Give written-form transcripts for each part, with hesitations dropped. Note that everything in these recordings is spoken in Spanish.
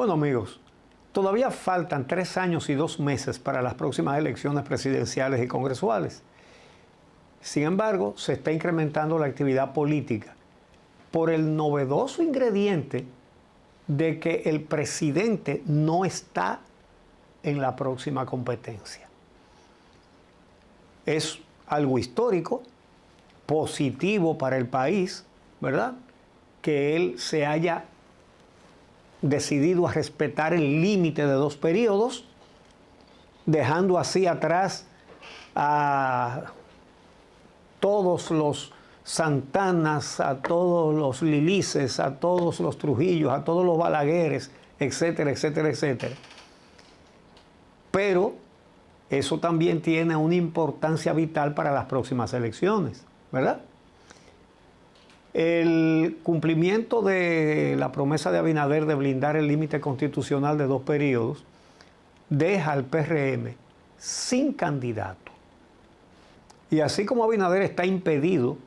Bueno, amigos, todavía faltan 3 años y 2 meses para las próximas elecciones presidenciales y congresuales. Sin embargo, se está incrementando la actividad política por el novedoso ingrediente de que el presidente no está en la próxima competencia. Es algo histórico, positivo para el país, ¿verdad? Que él se haya decidido a respetar el límite de 2 periodos, dejando así atrás a todos los Santanas, a todos los Lilices, a todos los Trujillos, a todos los Balagueres, etcétera, etcétera, etcétera. Pero eso también tiene una importancia vital para las próximas elecciones, ¿verdad? El cumplimiento de la promesa de Abinader de blindar el límite constitucional de 2 periodos deja al PRM sin candidato. Y así como Abinader está impedido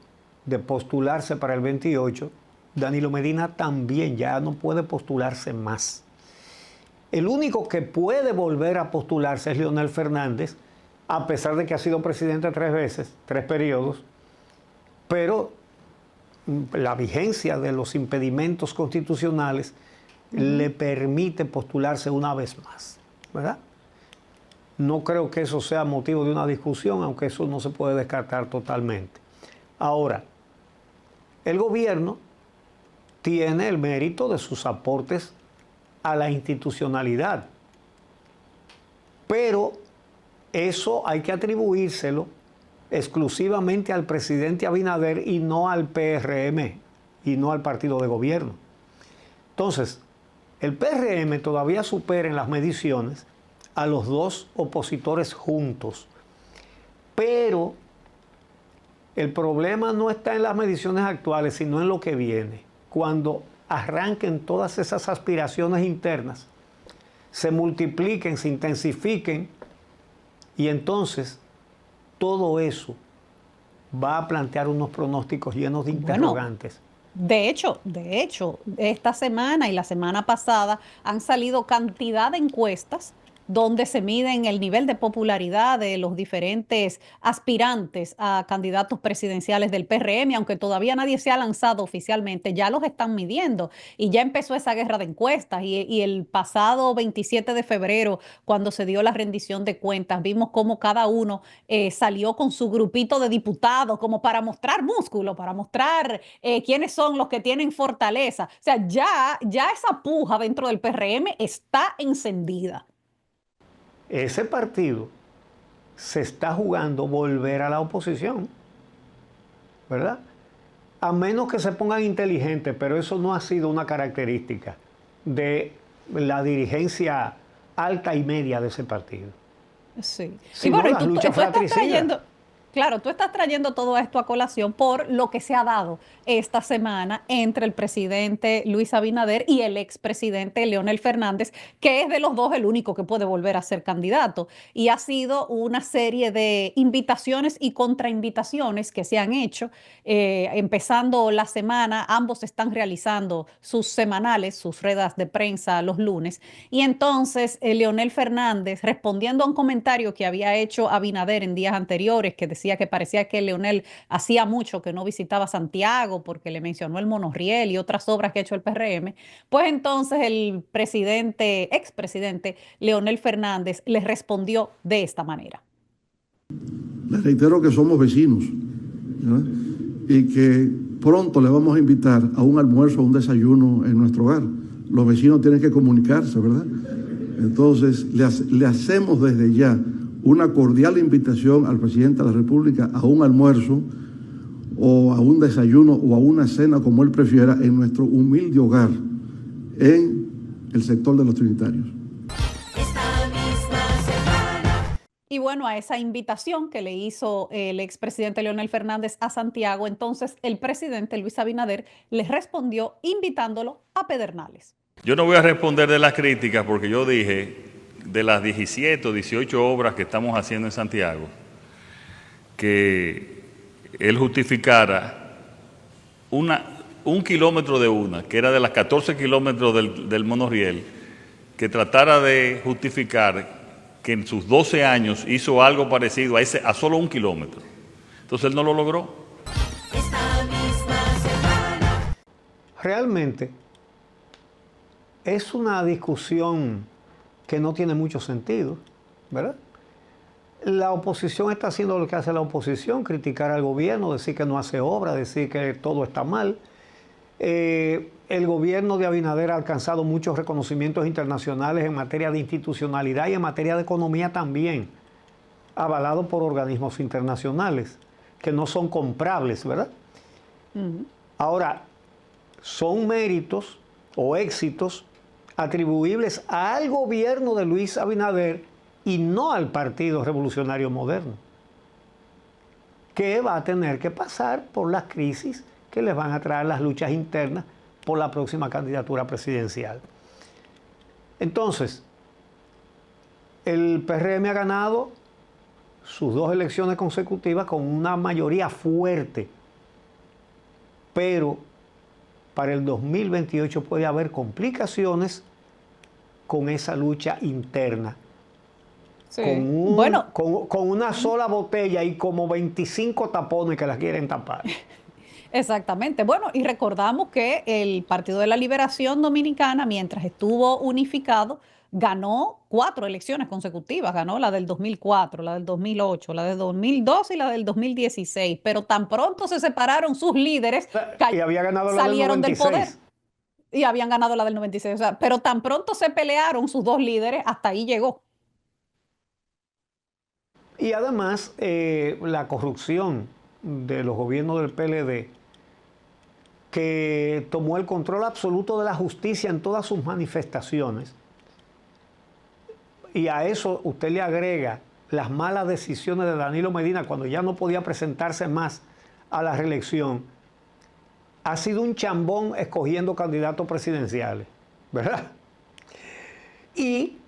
de postularse para el 28, Danilo Medina también ya no puede postularse más. El único que puede volver a postularse es Leonel Fernández, a pesar de que ha sido presidente 3 veces, 3 periodos, pero la vigencia de los impedimentos constitucionales le permite postularse una vez más, ¿verdad? No creo que eso sea motivo de una discusión, aunque eso no se puede descartar totalmente. Ahora, el gobierno tiene el mérito de sus aportes a la institucionalidad, pero eso hay que atribuírselo exclusivamente al presidente Abinader y no al PRM y no al partido de gobierno. Entonces, el PRM todavía supera en las mediciones a los 2 opositores juntos, pero el problema no está en las mediciones actuales, sino en lo que viene. Cuando arranquen todas esas aspiraciones internas, se multipliquen, se intensifiquen, y entonces todo eso va a plantear unos pronósticos llenos de interrogantes. De hecho, esta semana y la semana pasada han salido cantidad de encuestas donde se miden el nivel de popularidad de los diferentes aspirantes a candidatos presidenciales del PRM, aunque todavía nadie se ha lanzado oficialmente, ya los están midiendo y ya empezó esa guerra de encuestas y el pasado 27 de febrero, cuando se dio la rendición de cuentas, vimos cómo cada uno salió con su grupito de diputados como para mostrar músculo, para mostrar quiénes son los que tienen fortaleza. O sea, ya esa puja dentro del PRM está encendida. Ese partido se está jugando volver a la oposición, ¿verdad? A menos que se pongan inteligentes, pero eso no ha sido una característica de la dirigencia alta y media de ese partido. Sí. Y bueno, las luchas fratricidas. Claro, tú estás trayendo todo esto a colación por lo que se ha dado esta semana entre el presidente Luis Abinader y el expresidente Leonel Fernández, que es de los dos el único que puede volver a ser candidato. Y ha sido una serie de invitaciones y contrainvitaciones que se han hecho. Empezando la semana, ambos están realizando sus semanales, sus ruedas de prensa los lunes. Y entonces Leonel Fernández, respondiendo a un comentario que había hecho Abinader en días anteriores, que decía que parecía que Leonel hacía mucho que no visitaba Santiago porque le mencionó el monorriel y otras obras que ha hecho el PRM, pues entonces el expresidente Leonel Fernández le respondió de esta manera. Les reitero que somos vecinos, ¿verdad? Y que pronto le vamos a invitar a un almuerzo, a un desayuno en nuestro hogar. Los vecinos tienen que comunicarse, ¿verdad? Entonces le hacemos desde ya una cordial invitación al presidente de la República a un almuerzo o a un desayuno o a una cena, como él prefiera, en nuestro humilde hogar en el sector de los Trinitarios. Y bueno, a esa invitación que le hizo el expresidente Leonel Fernández a Santiago, entonces el presidente Luis Abinader le respondió invitándolo a Pedernales. Yo no voy a responder de las críticas porque yo dije, de las 17 o 18 obras que estamos haciendo en Santiago, que él justificara un kilómetro de una, que era de las 14 kilómetros del monorriel, que tratara de justificar que en sus 12 años hizo algo parecido a solo 1 kilómetro. Entonces él no lo logró. Realmente es una discusión que no tiene mucho sentido, ¿verdad? La oposición está haciendo lo que hace la oposición, criticar al gobierno, decir que no hace obra, decir que todo está mal. El gobierno de Abinader ha alcanzado muchos reconocimientos internacionales en materia de institucionalidad y en materia de economía también, avalado por organismos internacionales, que no son comprables, ¿verdad? Ahora, son méritos o éxitos atribuibles al gobierno de Luis Abinader y no al Partido Revolucionario Moderno, que va a tener que pasar por las crisis que les van a traer las luchas internas por la próxima candidatura presidencial. Entonces, el PRM ha ganado sus 2 elecciones consecutivas con una mayoría fuerte, pero para el 2028 puede haber complicaciones con esa lucha interna. Sí. Con una sola botella y como 25 tapones que la quieren tapar. Exactamente. Bueno, y recordamos que el Partido de la Liberación Dominicana, mientras estuvo unificado, ganó 4 elecciones consecutivas. Ganó la del 2004, la del 2008, la del 2012 y la del 2016. Pero tan pronto se separaron sus líderes, y había ganado la salieron del 96. del poder. Y habían ganado la del 96. O sea, pero tan pronto se pelearon sus 2 líderes, hasta ahí llegó. Y además, la corrupción de los gobiernos del PLD, que tomó el control absoluto de la justicia en todas sus manifestaciones, y a eso usted le agrega las malas decisiones de Danilo Medina cuando ya no podía presentarse más a la reelección, ha sido un chambón escogiendo candidatos presidenciales, ¿verdad? Y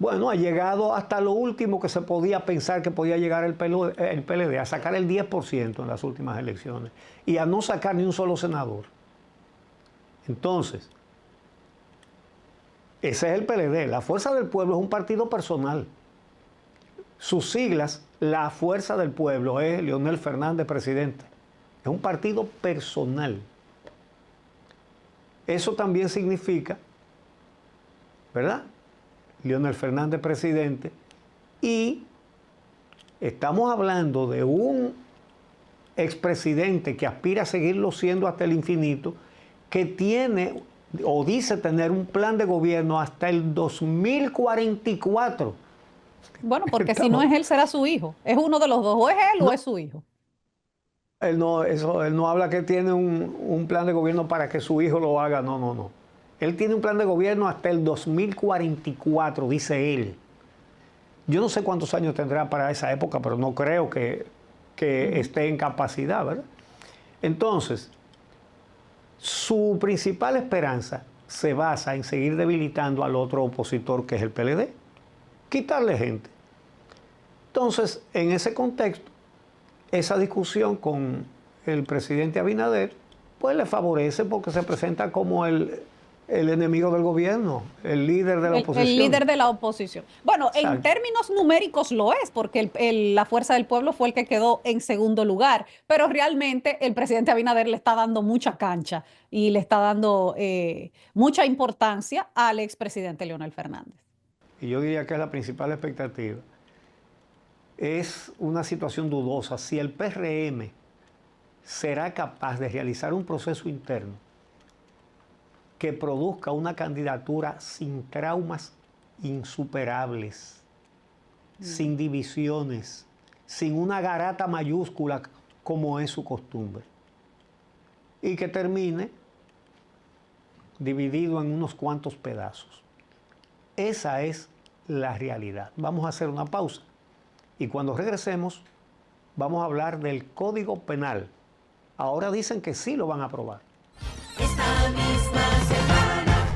bueno, ha llegado hasta lo último que se podía pensar que podía llegar el PLD, a sacar el 10% en las últimas elecciones y a no sacar ni un solo senador. Entonces, ese es el PLD. La Fuerza del Pueblo es un partido personal. Sus siglas, la Fuerza del Pueblo, es Leonel Fernández, presidente. Es un partido personal. Eso también significa, ¿verdad?, Leonel Fernández, presidente, y estamos hablando de un expresidente que aspira a seguirlo siendo hasta el infinito, que tiene o dice tener un plan de gobierno hasta el 2044. Bueno, porque si no es él, será su hijo. Es uno de los dos, o es él o es su hijo. Él no habla que tiene un plan de gobierno para que su hijo lo haga, no. Él tiene un plan de gobierno hasta el 2044, dice él. Yo no sé cuántos años tendrá para esa época, pero no creo que esté en capacidad, ¿verdad? Entonces, su principal esperanza se basa en seguir debilitando al otro opositor, que es el PLD, quitarle gente. Entonces, en ese contexto, esa discusión con el presidente Abinader, pues le favorece porque se presenta como el enemigo del gobierno, el líder de la oposición. El líder de la oposición. Bueno, Exacto. En términos numéricos lo es, porque la Fuerza del Pueblo fue el que quedó en segundo lugar, pero realmente el presidente Abinader le está dando mucha cancha y le está dando mucha importancia al expresidente Leonel Fernández. Y yo diría que es la principal expectativa. Es una situación dudosa. Si el PRM será capaz de realizar un proceso interno que produzca una candidatura sin traumas insuperables, sin divisiones, sin una garata mayúscula como es su costumbre, y que termine dividido en unos cuantos pedazos. Esa es la realidad. Vamos a hacer una pausa y cuando regresemos vamos a hablar del Código Penal. Ahora dicen que sí lo van a aprobar. Esta misma semana.